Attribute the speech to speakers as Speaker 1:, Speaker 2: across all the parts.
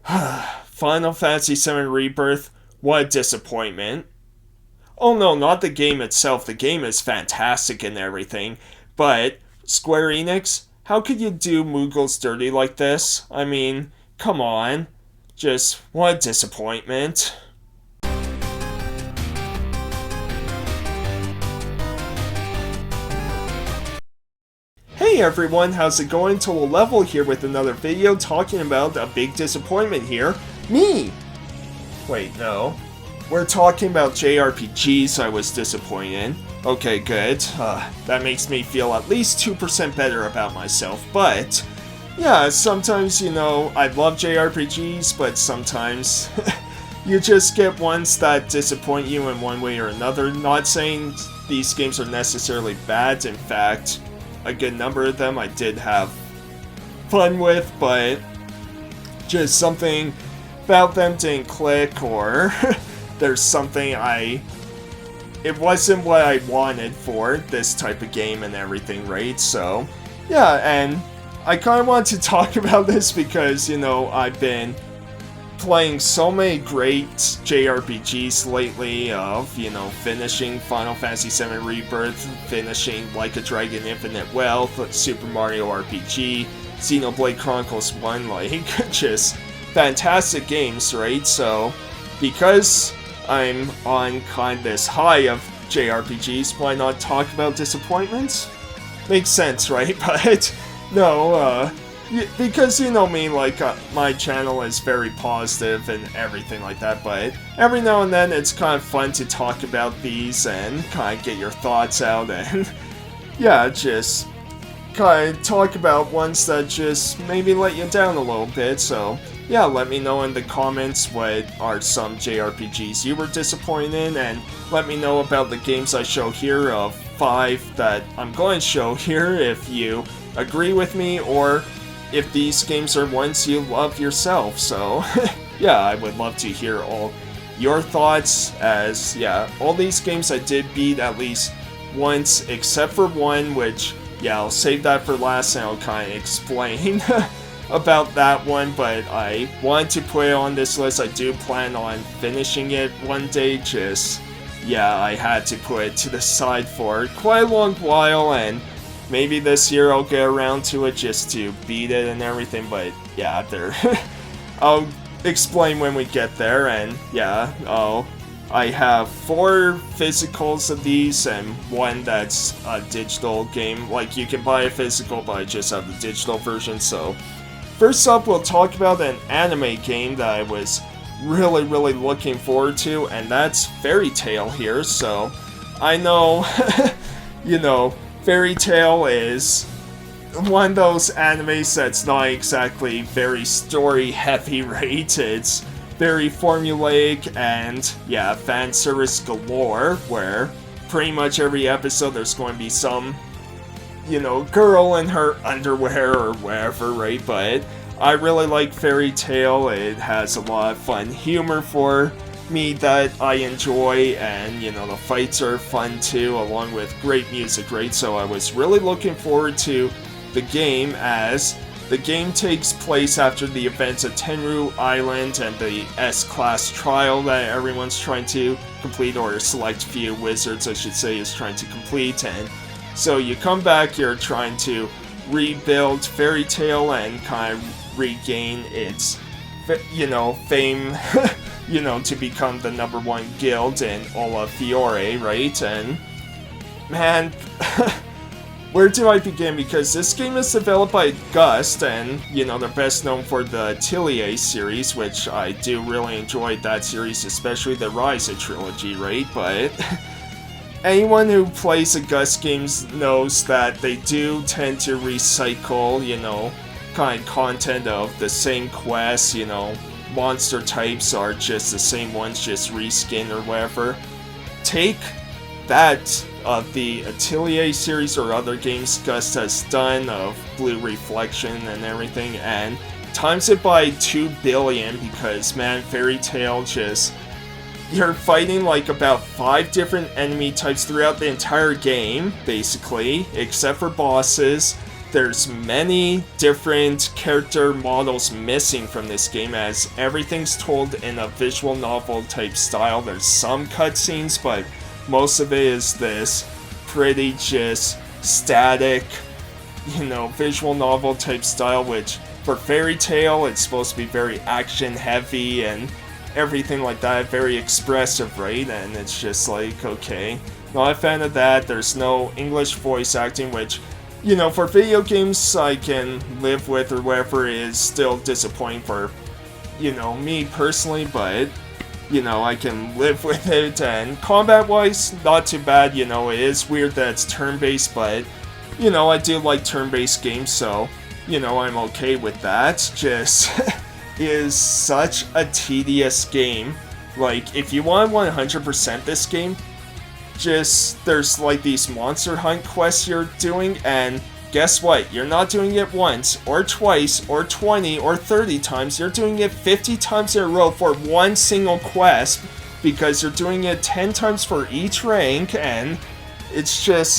Speaker 1: Final Fantasy VII Rebirth, what a disappointment. Oh no, not the game itself. The game is fantastic and everything. But, Square Enix, how could you do Moogles dirty like this? I mean, come on. Just, what a disappointment. Hey everyone, how's it going? Total Level here with another video talking about a big disappointment here. Me! Wait, no. We're talking about JRPGs I was disappointed in. Okay, good. That makes me feel at least 2% better about myself, but... yeah, sometimes, I love JRPGs, but sometimes... you just get ones that disappoint you in one way or another. Not saying these games are necessarily bad, in fact, a good number of them I did have fun with, but... just something about them didn't click, or... there's something it wasn't what I wanted for this type of game and everything, right? So, yeah, and I kind of want to talk about this because, I've been playing so many great JRPGs lately of, finishing Final Fantasy VII Rebirth, finishing Like a Dragon Infinite Wealth, Super Mario RPG, Xenoblade Chronicles 1, just fantastic games, right? So, because I'm on kind of this high of JRPGs, why not talk about disappointments? Makes sense, right? But, no, because you know me, my channel is very positive and everything like that, but every now and then it's kind of fun to talk about these and kind of get your thoughts out and, yeah, just kind of talk about ones that just maybe let you down a little bit, so... yeah, let me know in the comments what are some JRPGs you were disappointed in, and let me know about the games I show here of 5 that I'm going to show here if you agree with me, or if these games are ones you love yourself. So, yeah, I would love to hear all your thoughts, as, yeah, all these games I did beat at least once, except for one, which, yeah, I'll save that for last and I'll kind of explain about that one, but I wanted to put it on this list. I do plan on finishing it one day, just, yeah, I had to put it to the side for quite a long while, and maybe this year I'll get around to it just to beat it and everything, but yeah, I'll explain when we get there, and yeah, I have 4 physicals of these and one that's a digital game. You can buy a physical, but I just have the digital version, so... first up, we'll talk about an anime game that I was really, really looking forward to, and that's Fairy Tail here. So, I know, Fairy Tail is one of those animes that's not exactly very story-heavy, right? It's very formulaic and, yeah, fan service galore, where pretty much every episode there's going to be some... girl in her underwear or whatever, right? But I really like Fairy Tail. It has a lot of fun humor for me that I enjoy, and, the fights are fun too, along with great music, right? So I was really looking forward to the game, as the game takes place after the events of Tenru Island and the S-Class trial that everyone's trying to complete, or a select few wizards, I should say, is trying to complete, and so you come back, you're trying to rebuild Fairy Tail and kind of regain its, fame, to become the #1 guild in Ola Fiore, right? And, man, where do I begin? Because this game is developed by Gust, and, they're best known for the Atelier series, which I do really enjoy that series, especially the Rise trilogy, right? But... anyone who plays the Gust games knows that they do tend to recycle, kind of content of the same quests, monster types are just the same ones, just reskin or whatever. Take that of the Atelier series or other games Gust has done of Blue Reflection and everything, and times it by 2 billion, because, man, Fairy Tail just... you're fighting about 5 different enemy types throughout the entire game, basically, except for bosses. there's many different character models missing from this game, as everything's told in a visual novel type style. There's some cutscenes, but most of it is this pretty just static, visual novel type style, which for Fairy Tail, it's supposed to be very action heavy and everything like that, very expressive, right? And it's just like, okay, not a fan of that. There's no English voice acting, which, for video games I can live with or whatever, is still disappointing for, me personally, but, I can live with it. And combat-wise, not too bad, it is weird that it's turn-based, but, I do like turn-based games, so, I'm okay with that. Just is such a tedious game. Like, if you want 100% this game, there's like these monster hunt quests you're doing, and guess what? You're not doing it once, or twice, or 20, or 30 times. You're doing it 50 times in a row for one single quest, because you're doing it 10 times for each rank, and it's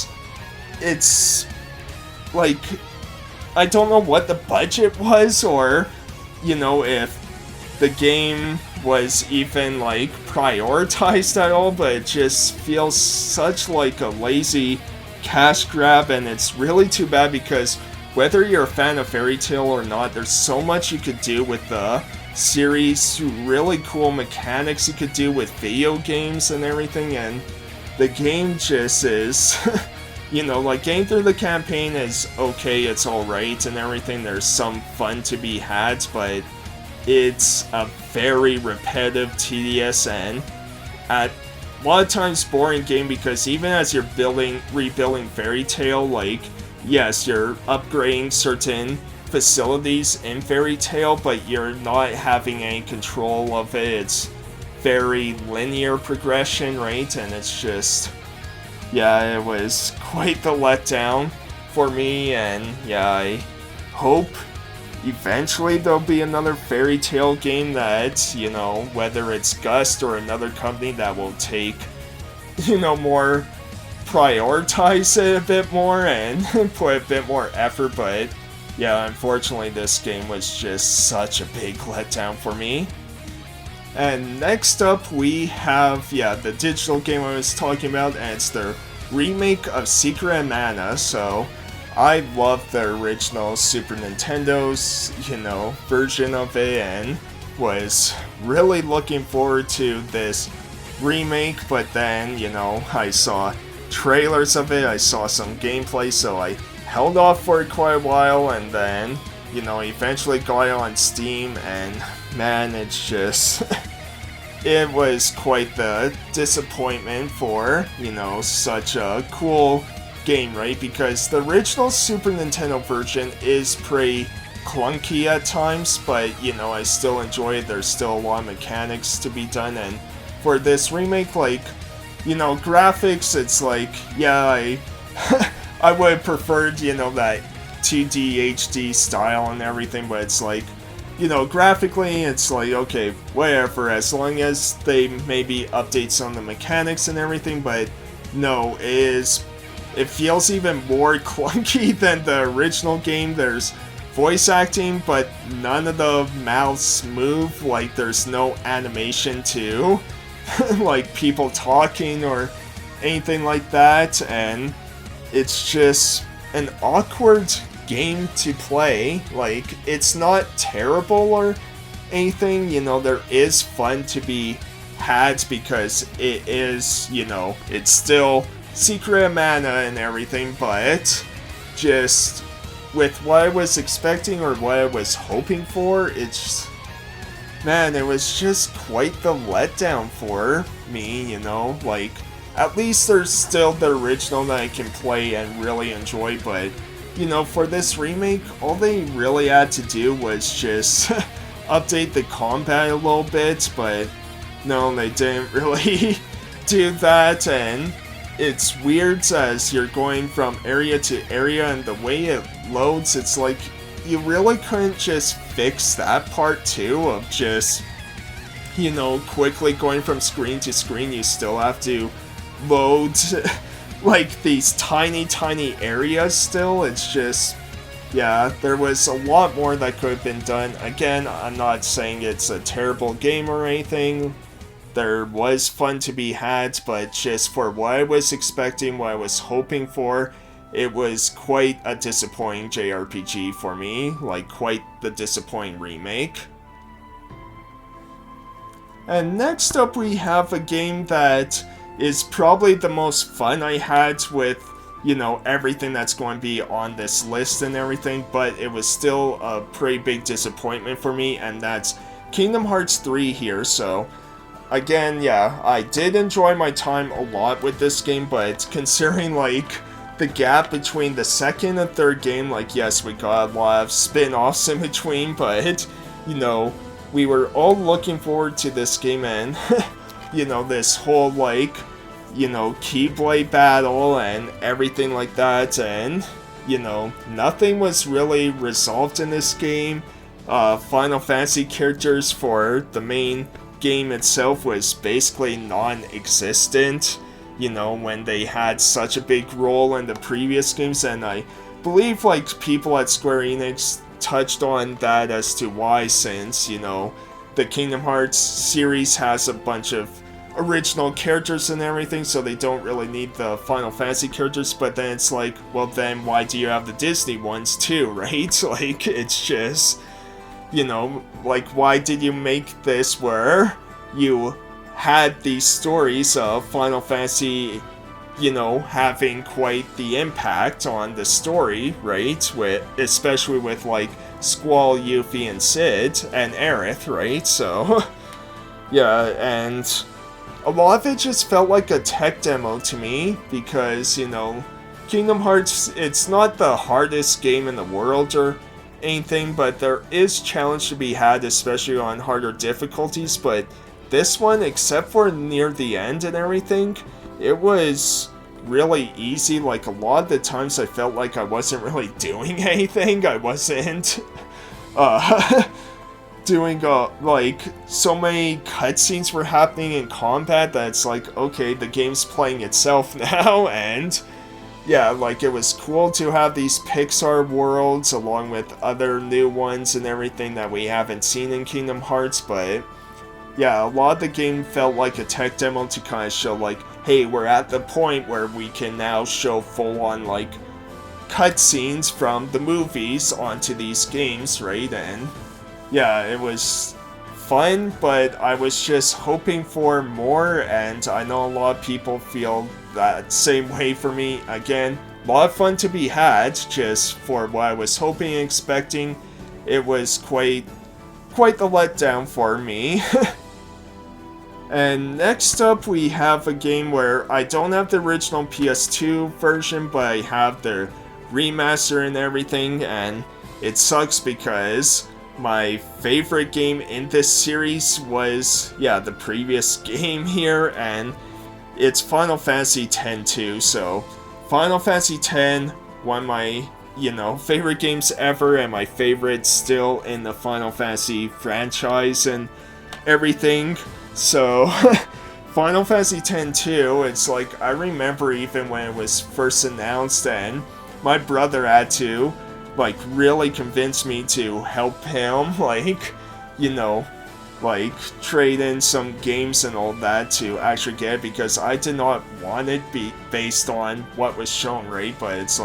Speaker 1: like, I don't know what the budget was, or, if the game was even, like, prioritized at all, but it just feels such like a lazy cash grab, and it's really too bad, because whether you're a fan of Fairy Tail or not, there's so much you could do with the series, really cool mechanics you could do with video games and everything, and the game just is, like, getting through the campaign is okay, it's alright and everything, there's some fun to be had, but it's a very repetitive, tedious, and at a lot of times boring game, because even as you're rebuilding Fairy Tail, like, yes, you're upgrading certain facilities in Fairy Tail, but you're not having any control of it. It's very linear progression, right? And it's just, yeah, it was quite the letdown for me, and yeah, I hope eventually there'll be another Fairy Tail game that, whether it's Gust or another company that will take, more, prioritize it a bit more and put a bit more effort, but yeah, unfortunately this game was just such a big letdown for me. And next up we have, the digital game I was talking about, and it's the remake of Secret of Mana. So I love the original Super Nintendo's, version of it, and was really looking forward to this remake, but then, I saw trailers of it, I saw some gameplay, so I held off for quite a while, and then, eventually got it on Steam, and man, it's just, it was quite the disappointment for, such a cool game, right? Because the original Super Nintendo version is pretty clunky at times, but I still enjoy it. There's still a lot of mechanics to be done, and for this remake, like, graphics, it's like, yeah, I would have preferred, that 2D HD style and everything, but it's like, graphically, it's like, okay, whatever, as long as they maybe update some of the mechanics and everything, but no, it feels even more clunky than the original game. There's voice acting, but none of the mouths move, like there's no animation to like people talking or anything like that, and it's just an awkward game to play. Like, it's not terrible or anything, there is fun to be had, because it is, it's still Secret of Mana and everything, but just with what I was expecting or what I was hoping for, it's, man, it was just quite the letdown for me, like, at least there's still the original that I can play and really enjoy, but, for this remake, all they really had to do was just update the combat a little bit, but no, they didn't really do that, and it's weird as you're going from area to area, and the way it loads, it's like, you really couldn't just fix that part too, of just, quickly going from screen to screen. You still have to load, like, these tiny areas still. It's just, yeah, there was a lot more that could have been done. Again, I'm not saying it's a terrible game or anything. There was fun to be had, but just for what I was expecting, what I was hoping for, it was quite a disappointing JRPG for me. Like, quite the disappointing remake. And next up we have a game that is probably the most fun I had with, everything that's going to be on this list and everything, but it was still a pretty big disappointment for me, and that's Kingdom Hearts 3 here. So, again, yeah, I did enjoy my time a lot with this game, but considering, the gap between the second and third game, yes, we got a lot of spin-offs in between, but, we were all looking forward to this game, and, this whole, Keyblade battle and everything like that, and, nothing was really resolved in this game. Final Fantasy characters for the main game itself was basically non-existent, when they had such a big role in the previous games, and I believe, people at Square Enix touched on that as to why, since, the Kingdom Hearts series has a bunch of original characters and everything, so they don't really need the Final Fantasy characters, but then it's well, then why do you have the Disney ones too, right? It's just, why did you make this where you had these stories of Final Fantasy, having quite the impact on the story, right? Especially with, Squall, Yuffie, and Sid, and Aerith, right? So, yeah, and a lot of it just felt like a tech demo to me, because, Kingdom Hearts, it's not the hardest game in the world or anything, but there is challenge to be had, especially on harder difficulties, but this one, except for near the end and everything, it was really easy. A lot of the times I felt like I wasn't really doing anything. I wasn't doing so many cutscenes were happening in combat that it's okay, the game's playing itself now, and yeah, it was cool to have these Pixar worlds along with other new ones and everything that we haven't seen in Kingdom Hearts, but yeah, a lot of the game felt like a tech demo to kind of show, hey, we're at the point where we can now show full-on, cutscenes from the movies onto these games, right? And yeah, it was fun, but I was just hoping for more, and I know a lot of people feel that same way for me. Again, a lot of fun to be had, just for what I was hoping and expecting. It was quite the letdown for me. And next up we have a game where I don't have the original PS2 version, but I have the remaster and everything, and it sucks because my favorite game in this series was, the previous game here, and it's Final Fantasy X too. So, Final Fantasy X, one of my, favorite games ever, and my favorite still in the Final Fantasy franchise and everything. So, Final Fantasy X too, it's I remember even when it was first announced, and my brother had to, really convince me to help him, trade in some games and all that to actually get it, because I did not want it based on what was shown, right? But it's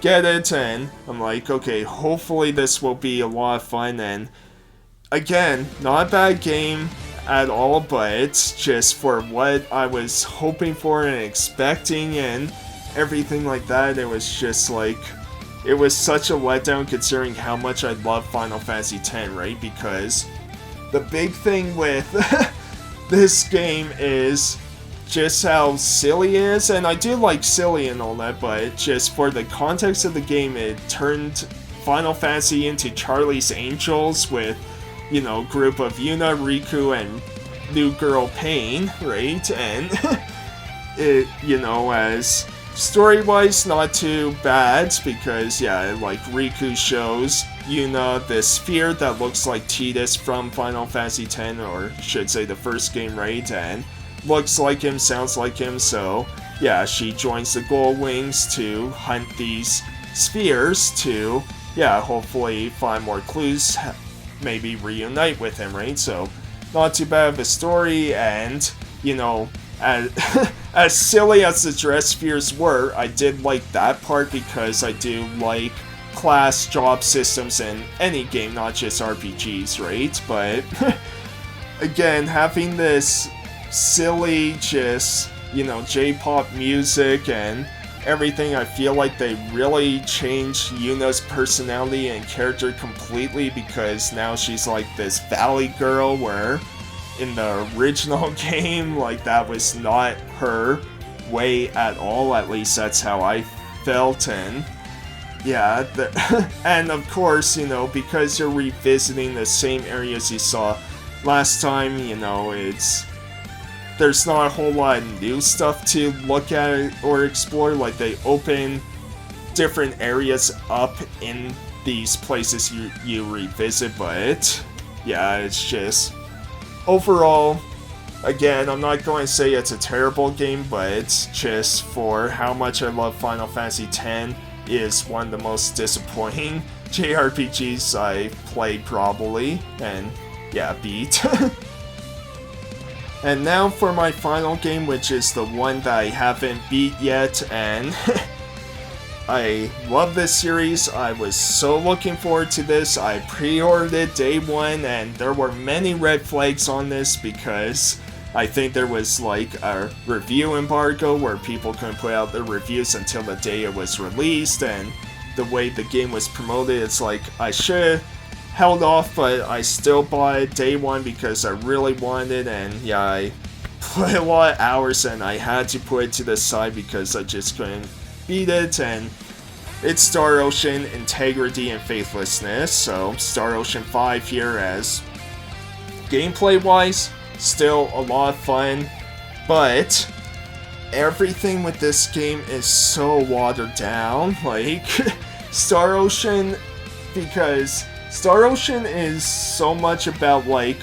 Speaker 1: get it, and I'm okay, hopefully this will be a lot of fun, and again, not a bad game at all, but it's just for what I was hoping for and expecting and everything like that, it was just it was such a letdown considering how much I love Final Fantasy X, right? Because the big thing with this game is just how silly it is, and I do like silly and all that, but just for the context of the game, it turned Final Fantasy into Charlie's Angels with, group of Yuna, Riku, and new girl Pain, right? And it, as story-wise, not too bad, because, Riku shows Yuna this sphere that looks like Tidus from Final Fantasy X, or should say the first game, right? And looks like him, sounds like him, so, yeah, she joins the Gold Wings to hunt these spheres to yeah, hopefully find more clues, maybe reunite with him, right? So, not too bad of a story, and, you know, as silly as the dress spheres were, I did like that part because I do like class job systems in any game, not just RPGs, right? But again, having this silly, just, you know, J-pop music and everything, I feel like they really changed Yuna's personality and character completely, because now she's like this valley girl, where in the original game, like, that was not her way at all. At least that's how I felt. And yeah, and of course, you know, because you're revisiting the same areas you saw last time, you know, there's not a whole lot of new stuff to look at or explore. Like, they open different areas up in these places you revisit, but yeah, it's just, overall, again, I'm not going to say it's a terrible game, but it's just, for how much I love Final Fantasy X, is one of the most disappointing JRPGs I've played, probably, and yeah, beat. And now for my final game, which is the one that I haven't beat yet, and I love this series. I was so looking forward to this. I pre-ordered it day one, and there were many red flags on this because I think there was like a review embargo where people couldn't put out their reviews until the day it was released, and the way the game was promoted, it's like I should have held off, but I still bought it day one because I really wanted it. And yeah, I put a lot of hours and I had to put it to the side because I just couldn't beat it. And it's Star Ocean Integrity and Faithlessness. So Star Ocean 5 here, as gameplay wise, still a lot of fun, but everything with this game is so watered down. Like, Star Ocean, because Star Ocean is so much about, like,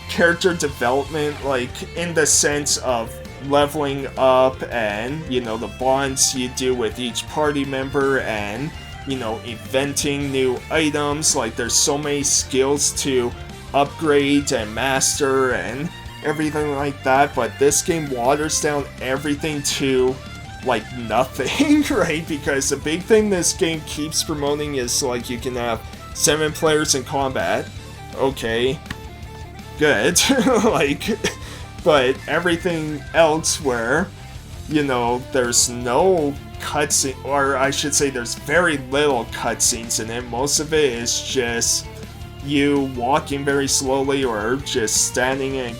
Speaker 1: character development, like, in the sense of leveling up and, you know, the bonds you do with each party member and, you know, inventing new items. Like, there's so many skills to upgrade and master and everything like that, but this game waters down everything to, like, nothing, right? Because the big thing this game keeps promoting is, like, you can have 7 players in combat. Okay, good. Like, but everything else where, you know, there's no cutscene, or I should say there's very little cutscenes in it. Most of it is just you walking very slowly or just standing and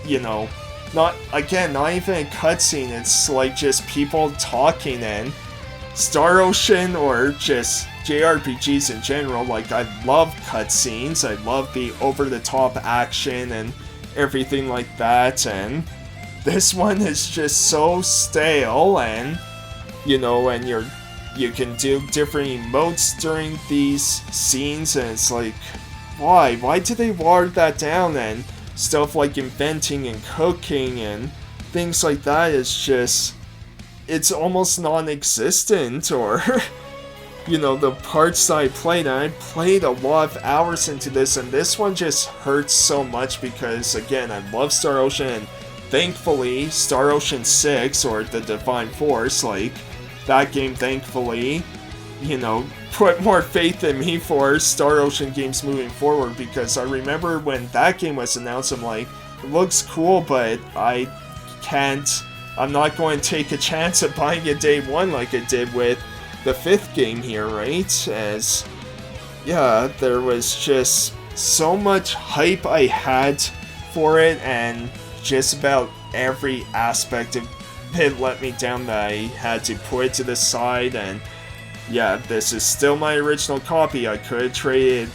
Speaker 1: you know, not even a cutscene, it's like just people talking. And Star Ocean, or just JRPGs in general, like, I love cutscenes, I love the over-the-top action and everything like that, and this one is just so stale. And, you know, and you can do different emotes during these scenes, and it's like, why did they water that down? And stuff like inventing and cooking and things like that is just, it's almost non-existent. Or you know, the parts that I played, and I played a lot of hours into this, and this one just hurts so much because, again, I love Star Ocean, and thankfully Star Ocean 6, or the Divine Force, like, that game, thankfully, you know, put more faith in me for Star Ocean games moving forward, because I remember when that game was announced, I'm like, it looks cool, but I'm not going to take a chance at buying it day one like it did with the 5th game here, right? As, yeah, there was just so much hype I had for it, and just about every aspect of it let me down that I had to put it to the side. And yeah, this is still my original copy. I could have traded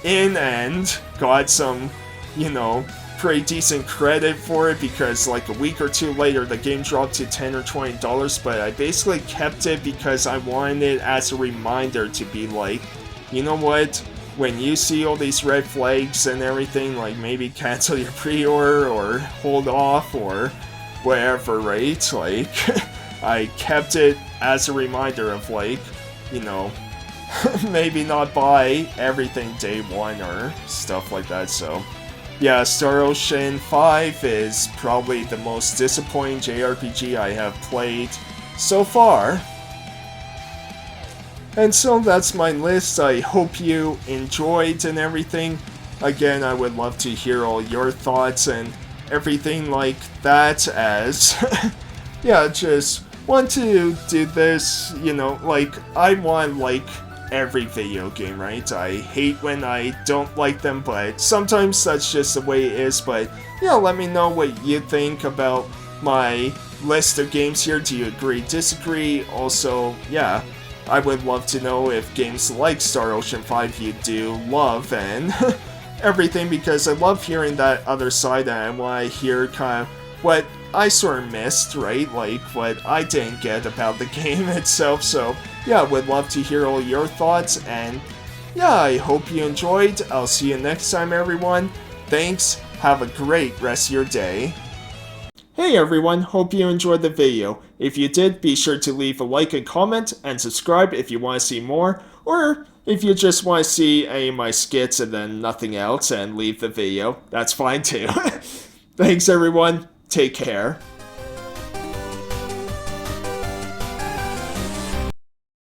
Speaker 1: in and got some, you know, pretty decent credit for it, because like a week or two later the game dropped to $10 or $20, but I basically kept it because I wanted it as a reminder to be like, you know what, when you see all these red flags and everything, like, maybe cancel your pre-order or hold off or whatever, right? Like, I kept it as a reminder of, like, you know, maybe not buy everything day one or stuff like that, so yeah, Star Ocean 5 is probably the most disappointing JRPG I have played so far. And so that's my list. I hope you enjoyed and everything. Again, I would love to hear all your thoughts and everything like that, as yeah, just want to do this, you know, like, I want, like, every video game, right? I hate when I don't like them, but sometimes that's just the way it is. But yeah, let me know what you think about my list of games here. Do you agree, disagree? Also, yeah, I would love to know if games like Star Ocean 5 you do love and everything, because I love hearing that other side, and I want to hear kind of what I sort of missed, right? Like, what I didn't get about the game itself. So yeah, I would love to hear all your thoughts, and yeah, I hope you enjoyed. I'll see you next time, everyone. Thanks, have a great rest of your day. Hey everyone, hope you enjoyed the video. If you did, be sure to leave a like and comment, and subscribe if you want to see more, or if you just want to see any of my skits and then nothing else and leave the video, that's fine too. Thanks everyone, take care.